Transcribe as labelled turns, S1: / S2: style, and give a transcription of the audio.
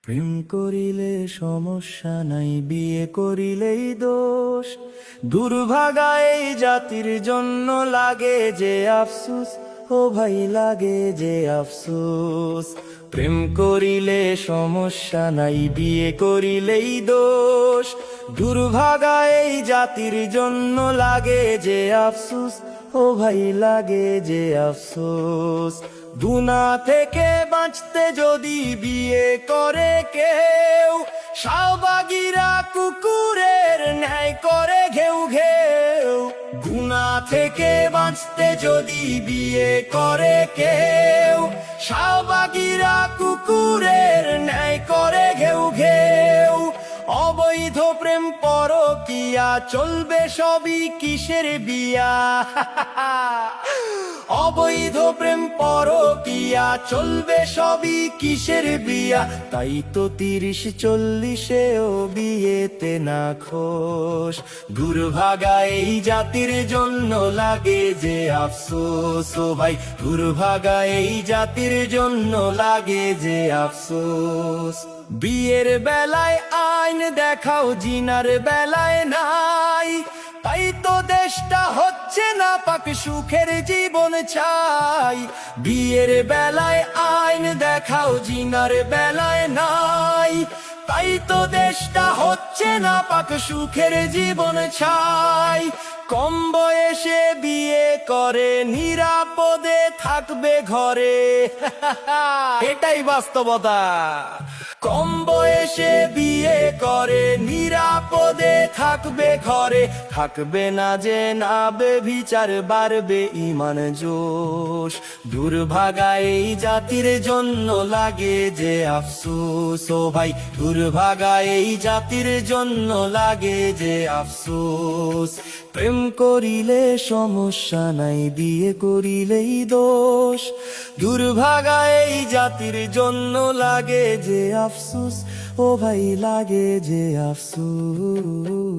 S1: প্রেম করিলে সমস্যা নাই, বিয়ে করিলেই দোষ। দুর্ভাগা এই জাতির জন্য লাগে যে আফসুস, ও ভাই লাগে যে আফসুস। প্রেম করিলে সমস্যা নাই, বিয়ে করিলেই দোষ। দুর্ভাগা এই জাতির জন্য লাগে যে আফসুস, ও ভাই লাগে যে আফসোস। দুনা থেকে বাঁচতে যদি বিয়ে করে কেউ, শাহবাগীরা কুকুরের ন্যায় করে ঘেউ ঘেউ। গুনা থেকে বাঁচতে যদি বিয়ে করে কেউ, শাহবাগীরা কুকুরের ন্যায় করে ঘেউ ঘেউ। অবৈধ প্রেম পরকিয়া চলবে সবই কিসের বিয়া। অবৈধ প্রেম পরকিয়া চলবে সবই কিসের বিয়া। তাই তো 30-40-এও বিয়েতে না খোশ। দুর্ভাগা এই জাতির জন্য লাগে যে আফসোস, ও ভাই দুর্ভাগা এই জাতির জন্য লাগে যে আফসোস। বিয়ের বেলায় আইন দেখাও, জিনার বেলায় নাই। তাই তো দেশটা হচ্ছে না পাক, সুখের জীবন চাই। বিয়ের বেলায় আইন দেখাও, জিনার বেলায় নাই। তাই তো দেশটা হচ্ছে না পাক, সুখের জীবন চাই। কম বয়সে বিয়ে করে নিরাপদে থাকবে ঘরে, এটাই বাস্তবতা। কম বয়সে বিয়ে করে নিরাপদে থাকবে ঘরে, থাকবে না যে নাবে বিচার, বাড়বে ইমান জোশ। দুর্ভাগা এই জাতির জন্য লাগে যে আফসোস, ও ভাই দুর্ভাগা এই জাতির জন্য লাগে যে আফসোস। প্রেম করিলে সমস্যা নাই, বিয়ে করিলেই দোষ। দুর্ভাগা এই জাতির জন্য লাগে যে আফসোস, ও ভাই লাগে যে আফসোস।